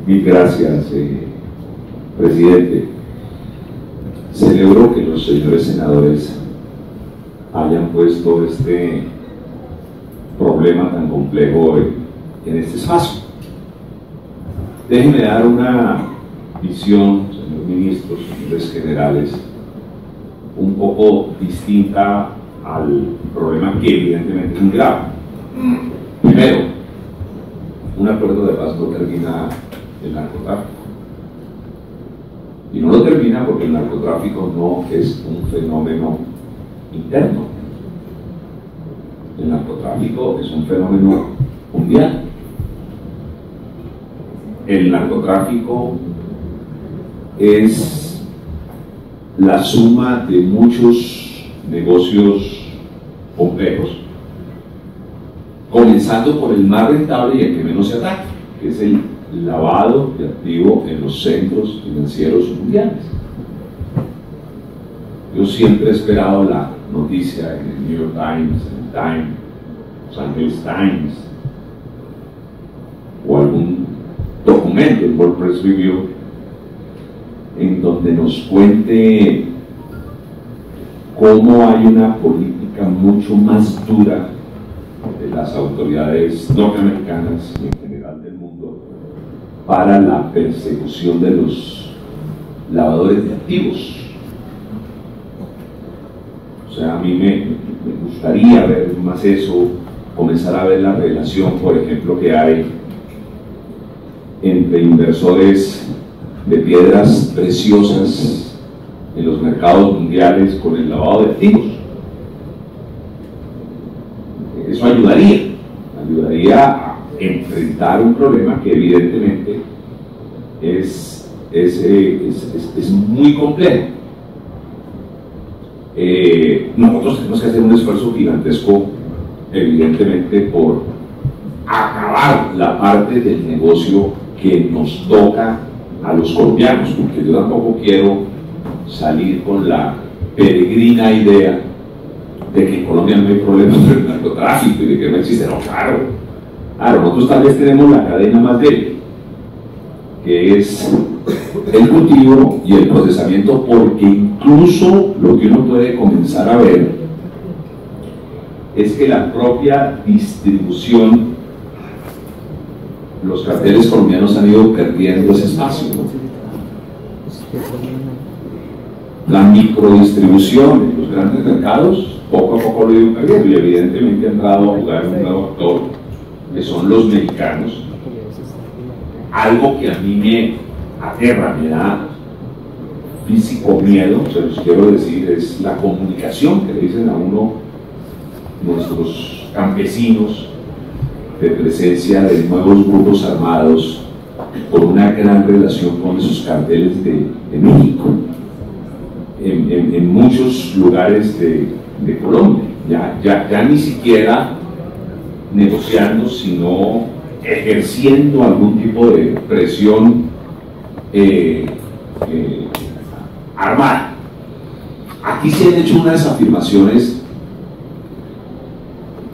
Mil gracias, presidente. Celebro que los señores senadores hayan puesto este problema tan complejo en este espacio. Déjenme dar una visión, señor ministro, señores generales, un poco distinta al problema que evidentemente es muy grave. Primero, un acuerdo de paz no termina el narcotráfico. Y no lo termina porque el narcotráfico no es un fenómeno interno. El narcotráfico es un fenómeno mundial. El narcotráfico es la suma de muchos negocios complejos, comenzando por el más rentable y el que menos se ataca, que es el lavado de activo en los centros financieros mundiales. Yo siempre he esperado la noticia en el New York Times, en el Times, Los Angeles Times, o algún documento, el World Press Review, en donde nos cuente cómo hay una política mucho más dura de las autoridades norteamericanas y en general del mundo para la persecución de los lavadores de activos. O sea, a mí me gustaría ver más eso, comenzar a ver la relación, por ejemplo, que hay entre inversores de piedras preciosas en los mercados mundiales con el lavado de activos. Eso ayudaría a enfrentar un problema que evidentemente es muy complejo. Nosotros tenemos que hacer un esfuerzo gigantesco, evidentemente, por acabar la parte del negocio que nos toca a los colombianos, porque yo tampoco quiero salir con la peregrina idea de que en Colombia no hay problemas del narcotráfico y de que no existe. No, claro, nosotros tal vez tenemos la cadena más débil, que es el cultivo y el procesamiento, porque incluso lo que uno puede comenzar a ver es que la propia distribución, los carteles colombianos han ido perdiendo ese espacio, ¿no? La microdistribución en los grandes mercados poco a poco lo ha ido perdiendo, y evidentemente ha entrado a jugar un nuevo actor, que son los mexicanos. Algo que a mí me aterra, me da físico miedo, se los quiero decir, es la comunicación que le dicen a uno nuestros campesinos de presencia de nuevos grupos armados con una gran relación con esos carteles de México en muchos lugares de Colombia, ya ni siquiera negociando, sino ejerciendo algún tipo de presión armada. Aquí se han hecho unas afirmaciones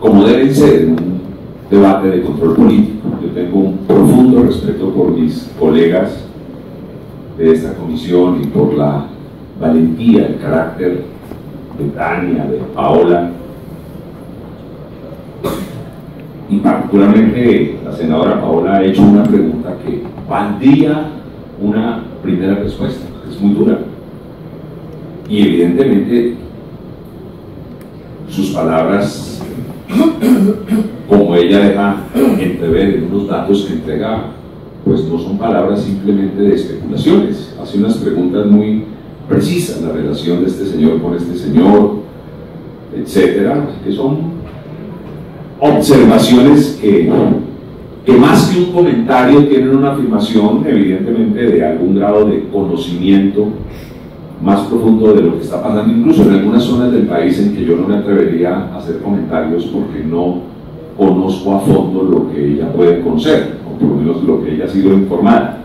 como deben ser en un debate de control político. Yo tengo un profundo respeto por mis colegas de esta comisión y por la valentía, el carácter de Tania, de Paola, y particularmente la senadora Paola ha hecho una pregunta que valdría una primera respuesta, que es muy dura, y evidentemente sus palabras, como ella deja entrever en unos datos que entrega, pues no son palabras simplemente de especulaciones. Hace unas preguntas muy precisas, la relación de este señor con este señor, etcétera, que son observaciones que más que un comentario tienen una afirmación evidentemente de algún grado de conocimiento más profundo de lo que está pasando, incluso en algunas zonas del país en que yo no me atrevería a hacer comentarios porque no conozco a fondo lo que ella puede conocer, o por lo menos lo que ella ha sido informada.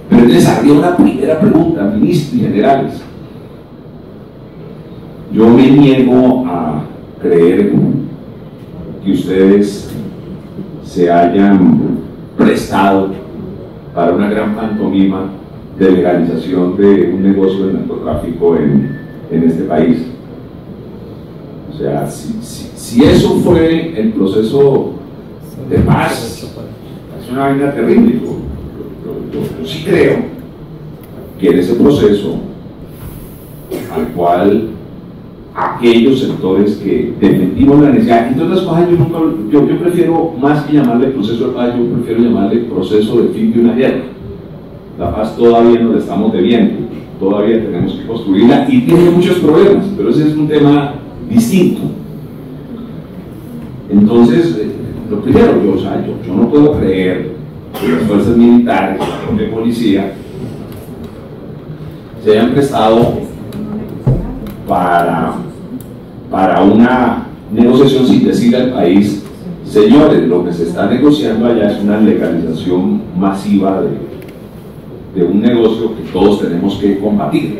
Pero les haría una primera pregunta, ministros y generales. Yo me niego a creer que ustedes se hayan prestado para una gran pantomima de legalización de un negocio de narcotráfico en este país. O sea, si eso fue el proceso de paz, es una vaina terrible. Yo sí creo que en ese proceso al cual aquellos sectores que defendimos la necesidad, entre otras cosas, yo prefiero, más que llamarle proceso de paz, yo prefiero llamarle proceso de fin de una guerra. La paz todavía nos la estamos debiendo, todavía tenemos que construirla y tiene muchos problemas, pero ese es un tema distinto. Entonces, lo primero, yo no puedo creer que las fuerzas militares, la propia policía, se hayan prestado para una negociación sin decirle al país: señores, lo que se está negociando allá es una legalización masiva de un negocio que todos tenemos que combatir.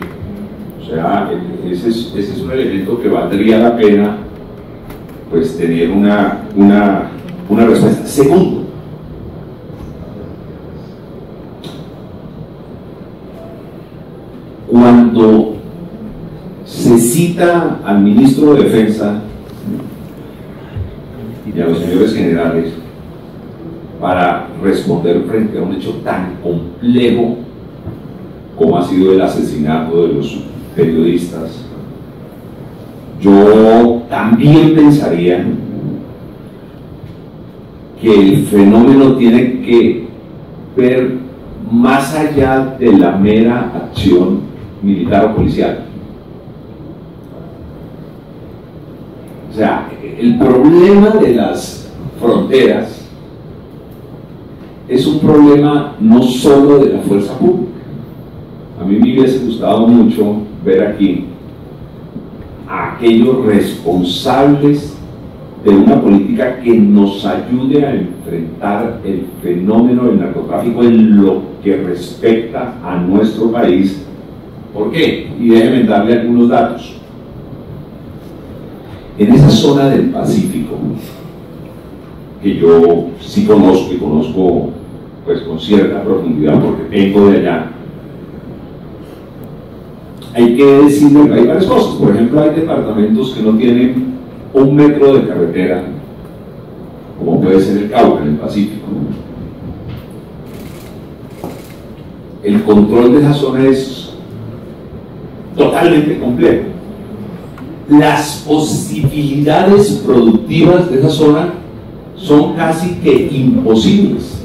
O sea, ese es un elemento que valdría la pena pues tener una respuesta. Segundo, cuando se cita al ministro de Defensa y a los señores generales para responder frente a un hecho tan complejo como ha sido el asesinato de los periodistas, yo también pensaría que el fenómeno tiene que ver más allá de la mera acción militar o policial. O sea, el problema de las fronteras es un problema no solo de la fuerza pública. A mí me hubiese gustado mucho ver aquí a aquellos responsables de una política que nos ayude a enfrentar el fenómeno del narcotráfico en lo que respecta a nuestro país. ¿Por qué? Y déjenme darle algunos datos. En esa zona del Pacífico, que yo sí conozco y conozco pues con cierta profundidad porque vengo de allá, hay que decirle que hay varias cosas. Por ejemplo, hay departamentos que no tienen 1 metro de carretera, como puede ser el Cauca en el Pacífico. El control de esa zona es totalmente complejo. Las posibilidades productivas de esa zona son casi que imposibles.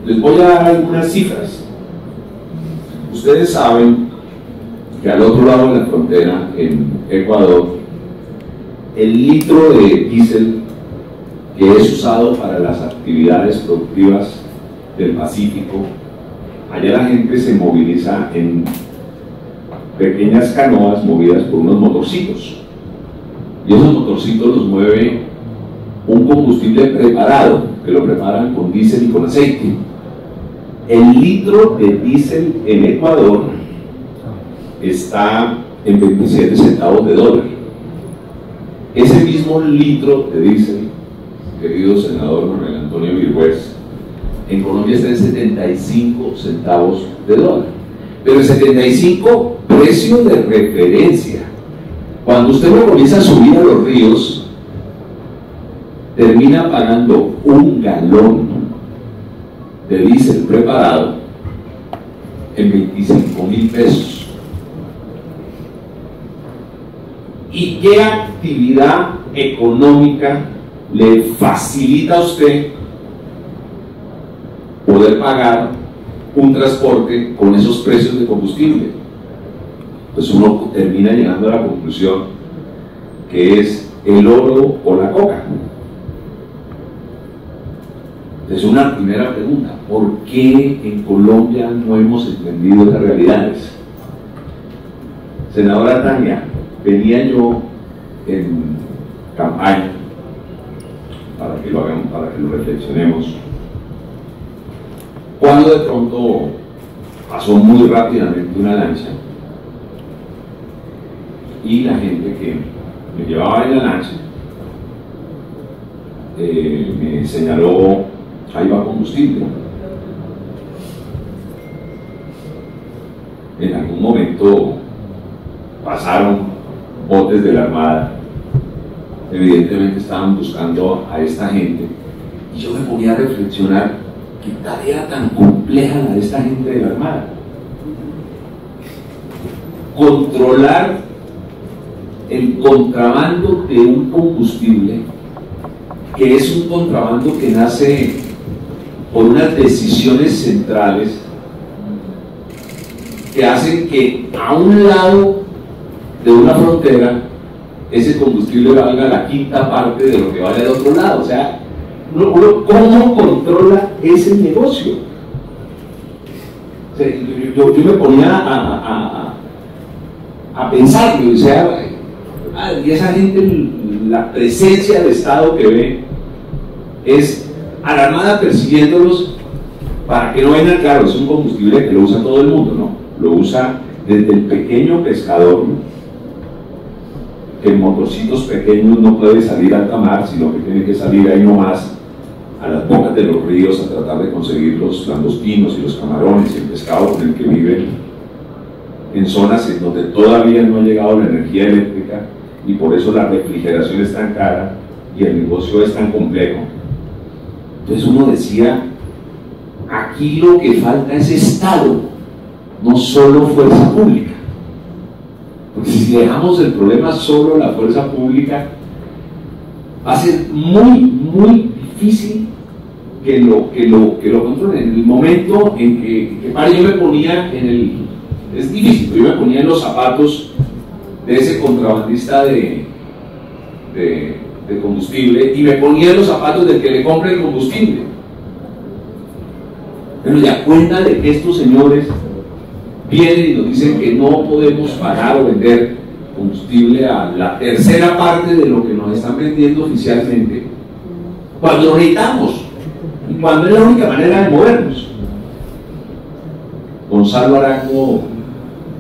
Les voy a dar algunas cifras. Ustedes saben que al otro lado de la frontera, en Ecuador, el litro de diésel que es usado para las actividades productivas del Pacífico, allá la gente se moviliza en pequeñas canoas movidas por unos motorcitos, y esos motorcitos los mueve un combustible preparado, que lo preparan con diésel y con aceite. El litro de diésel en Ecuador está en 27 centavos de dólar. Ese mismo litro de diésel, querido senador Manuel Antonio Virgüez, en Colombia está en 75 centavos de dólar. Pero el 75, precio de referencia. Cuando usted lo comienza a subir a los ríos, termina pagando 1 galón de diésel preparado en 25.000 pesos. ¿Y qué actividad económica le facilita a usted poder pagar un transporte con esos precios de combustible? Pues uno termina llegando a la conclusión que es el oro o la coca. Es una primera pregunta: ¿por qué en Colombia no hemos entendido esas realidades? Senadora Tania, venía yo en campaña, para que lo hagamos, para que lo reflexionemos, cuando de pronto pasó muy rápidamente una lancha y la gente que me llevaba en la lancha me señaló: ahí va combustible. en algún momento pasaron botes de la Armada, evidentemente estaban buscando a esta gente, y yo me ponía a reflexionar qué tarea tan compleja la de esta gente de la Armada. Controlar el contrabando de un combustible que es un contrabando que nace por unas decisiones centrales que hacen que a un lado de una frontera ese combustible valga la quinta parte de lo que vale al otro lado. O sea, ¿cómo controla ese negocio? O sea, yo me ponía a pensarlo, o sea, y esa gente, la presencia de Estado que ve es a la Armada persiguiéndolos para que no vengan. Claro, es un combustible que lo usa todo el mundo, ¿no? Lo usa desde el pequeño pescador, que en motorcitos pequeños no puede salir a alta mar, sino que tiene que salir ahí nomás a las bocas de los ríos a tratar de conseguir los langostinos y los camarones y el pescado con el que viven en zonas en donde todavía no ha llegado la energía eléctrica, y por eso la refrigeración es tan cara y el negocio es tan complejo. Entonces uno decía, aquí lo que falta es Estado, no solo fuerza pública. Porque si dejamos el problema solo a la fuerza pública, va a ser muy difícil que lo controlen. En el momento en que yo me ponía es difícil, yo me ponía en los zapatos de ese contrabandista de combustible, y me ponía en los zapatos del que le compra el combustible. Pero ya cuenta de que estos señores vienen y nos dicen que no podemos pagar o vender combustible a la tercera parte de lo que nos están vendiendo oficialmente, cuando lo necesitamos y cuando es la única manera de movernos. Gonzalo Arango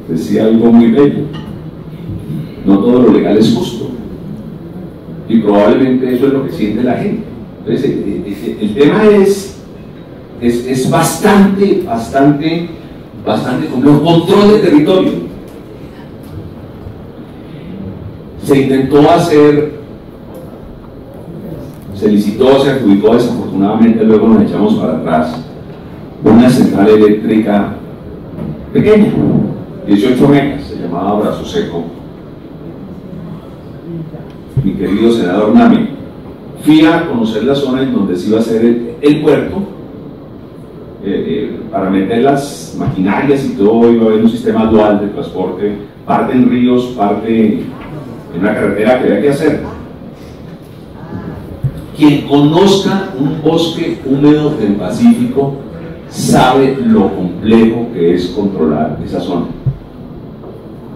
decía algo muy bello: no todo lo legal es justo, y probablemente eso es lo que siente la gente. Entonces el tema es bastante complejo. Control de territorio. Se intentó hacer, se licitó, se adjudicó, desafortunadamente luego nos echamos para atrás, una central eléctrica pequeña, 18 megas, se llamaba Brazo Seco. Mi querido senador Nami, fui a conocer la zona en donde se iba a hacer el puerto, para meter las maquinarias y todo. Iba a haber un sistema dual de transporte, parte en ríos, parte en una carretera que había que hacer. Quien conozca un bosque húmedo del Pacífico sabe lo complejo que es controlar esa zona.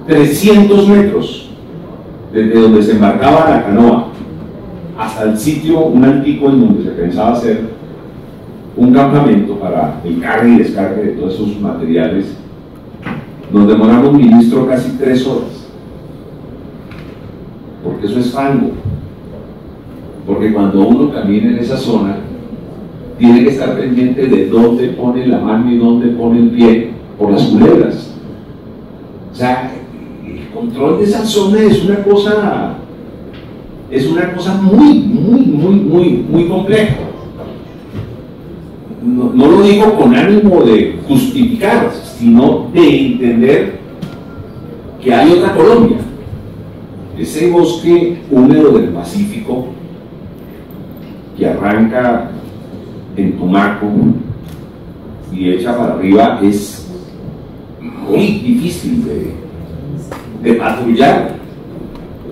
300 metros desde donde se embarcaba la canoa hasta el sitio, un altico en donde se pensaba hacer un campamento para el cargue y descargue de todos esos materiales. Nos demoramos, ministro, casi 3 horas, porque eso es fango. Porque cuando uno camina en esa zona, tiene que estar pendiente de dónde pone la mano y dónde pone el pie por las culebras. O sea, el control de esa zona es una cosa muy compleja. No lo digo con ánimo de justificar, sino de entender que hay otra Colombia. Ese bosque húmedo del Pacífico que arranca en Tumaco y echa para arriba es muy difícil de patrullar.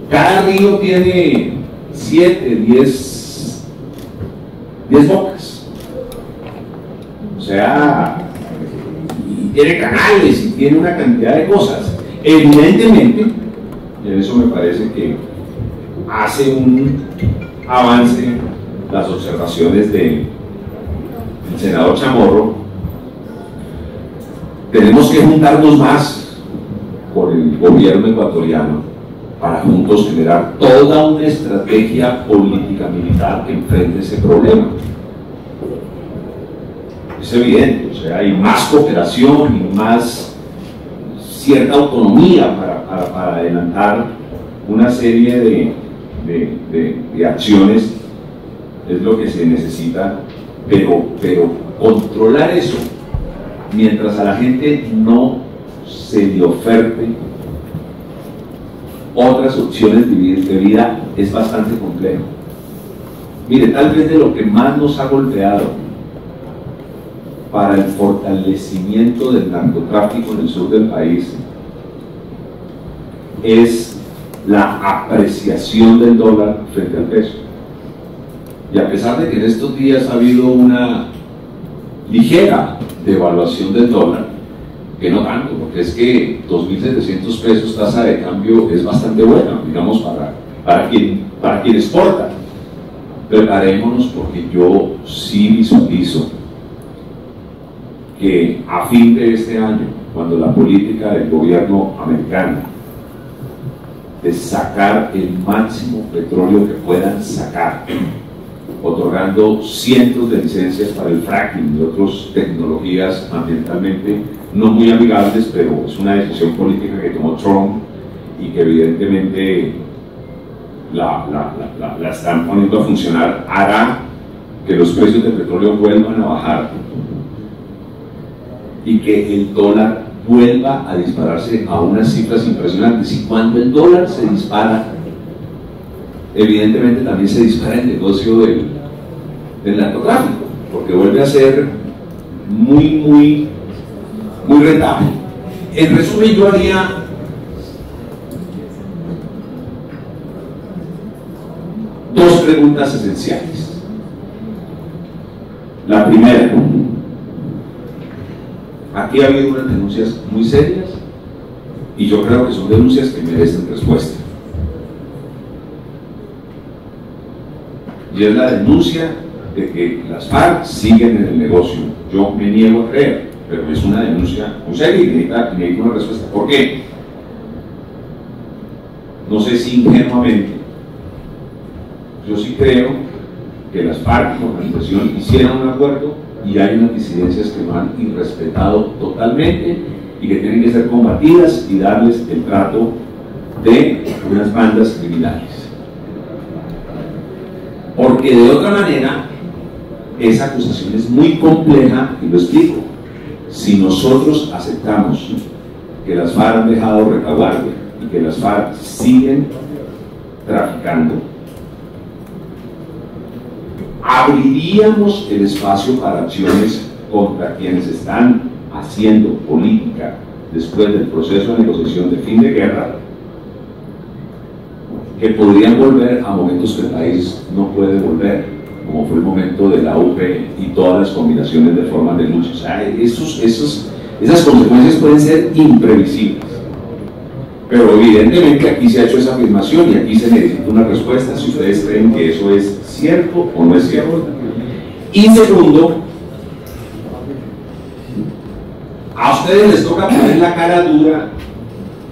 Cada río tiene 7, 10 bocas. O sea, y tiene canales y tiene una cantidad de cosas. Evidentemente, y en eso me parece que hace un avance las observaciones del senador Chamorro. Tenemos que juntarnos más con el gobierno ecuatoriano para juntos generar toda una estrategia política militar que enfrente ese problema. Es evidente, o sea, hay más cooperación y más cierta autonomía para adelantar una serie de acciones, es lo que se necesita, pero controlar eso mientras a la gente no se le oferte otras opciones de vida es bastante complejo. Mire, tal vez de lo que más nos ha golpeado para el fortalecimiento del narcotráfico en el sur del país es la apreciación del dólar frente al peso. Y a pesar de que en estos días ha habido una ligera devaluación del dólar, que no tanto, porque es que 2.700 pesos tasa de cambio es bastante buena, digamos, para quien exporta. Preparémonos, porque yo sí visualizo que a fin de este año, cuando la política del gobierno americano de sacar el máximo petróleo que puedan sacar, otorgando cientos de licencias para el fracking y otras tecnologías ambientalmente no muy amigables, pero es una decisión política que tomó Trump y que evidentemente la están poniendo a funcionar, hará que los precios del petróleo vuelvan a bajar y que el dólar vuelva a dispararse a unas cifras impresionantes. Y cuando el dólar se dispara, evidentemente también se dispara el negocio del narcotráfico, porque vuelve a ser muy rentable. En resumen, yo haría dos preguntas esenciales. La primera: aquí ha habido unas denuncias muy serias y yo creo que son denuncias que merecen respuesta. Y es la denuncia de que las FARC siguen en el negocio. Yo me niego a creer, pero es una denuncia muy seria y necesita una respuesta. ¿Por qué? No sé si ingenuamente, yo sí creo que las FARC como organización hicieron un acuerdo y hay unas disidencias que no han irrespetado totalmente y que tienen que ser combatidas y darles el trato de unas bandas criminales. Porque de otra manera, esa acusación es muy compleja, y lo explico. Si nosotros aceptamos que las FARC han dejado retaguardia y que las FARC siguen traficando, abriríamos el espacio para acciones contra quienes están haciendo política después del proceso de negociación de fin de guerra, que podrían volver a momentos que el país no puede volver, como fue el momento de la UP y todas las combinaciones de formas de lucha. O sea, esas consecuencias pueden ser imprevisibles. Pero evidentemente aquí se ha hecho esa afirmación y aquí se necesita una respuesta si ustedes creen que eso es cierto o no es cierto. Y segundo, a ustedes les toca poner la cara dura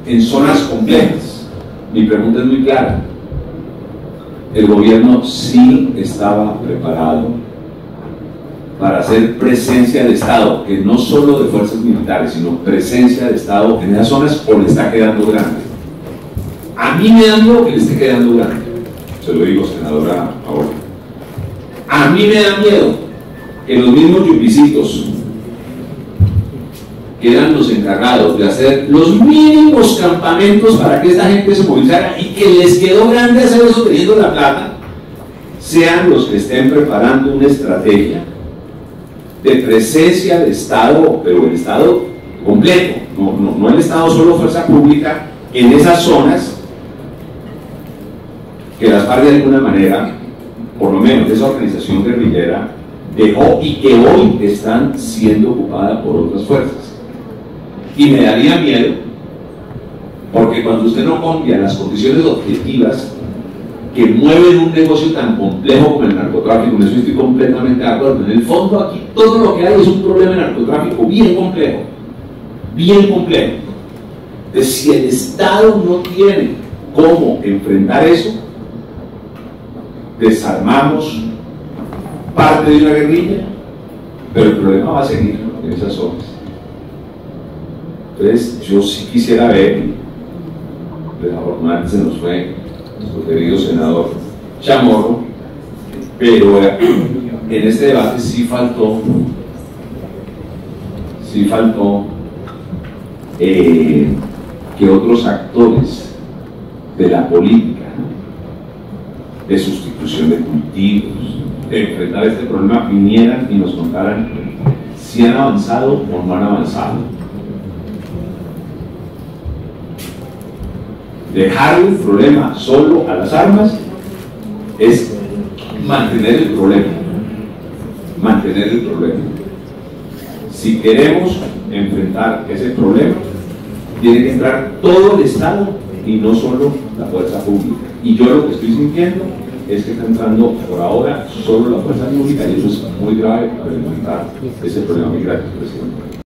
en zonas complejas. Mi pregunta es muy clara. El gobierno sí estaba preparado para hacer presencia de Estado, que no solo de fuerzas militares, sino presencia de Estado en esas zonas, o le está quedando grande. A mí me da miedo que le esté quedando grande, se lo digo, senadora, ahora. A mí me da miedo que los mismos yupicitos, que eran los encargados de hacer los mínimos campamentos para que esta gente se movilizara y que les quedó grande hacer eso teniendo la plata, sean los que estén preparando una estrategia de presencia de Estado, pero el Estado completo, no el Estado solo fuerza pública, en esas zonas que las FARC de alguna manera, por lo menos esa organización guerrillera, dejó y que hoy están siendo ocupadas por otras fuerzas. Y me daría miedo, porque cuando usted no cambia las condiciones objetivas que mueven un negocio tan complejo como el narcotráfico, en eso estoy completamente de acuerdo. En el fondo aquí todo lo que hay es un problema de narcotráfico bien complejo, bien complejo. Entonces, si el Estado no tiene cómo enfrentar eso, desarmamos parte de una guerrilla, pero el problema va a seguir en esas zonas. Entonces, yo sí quisiera ver, desafortunadamente se nos fue nuestro querido senador Chamorro, pero en este debate sí faltó que otros actores de la política, de sustitución de cultivos, de enfrentar este problema, vinieran y nos contaran si han avanzado o no han avanzado. Dejar el problema solo a las armas es mantener el problema. Mantener el problema. Si queremos enfrentar ese problema, tiene que entrar todo el Estado y no solo la fuerza pública. Y yo lo que estoy sintiendo es que está entrando por ahora solo la fuerza pública, y eso es muy grave para enfrentar ese problema migratorio, presidente.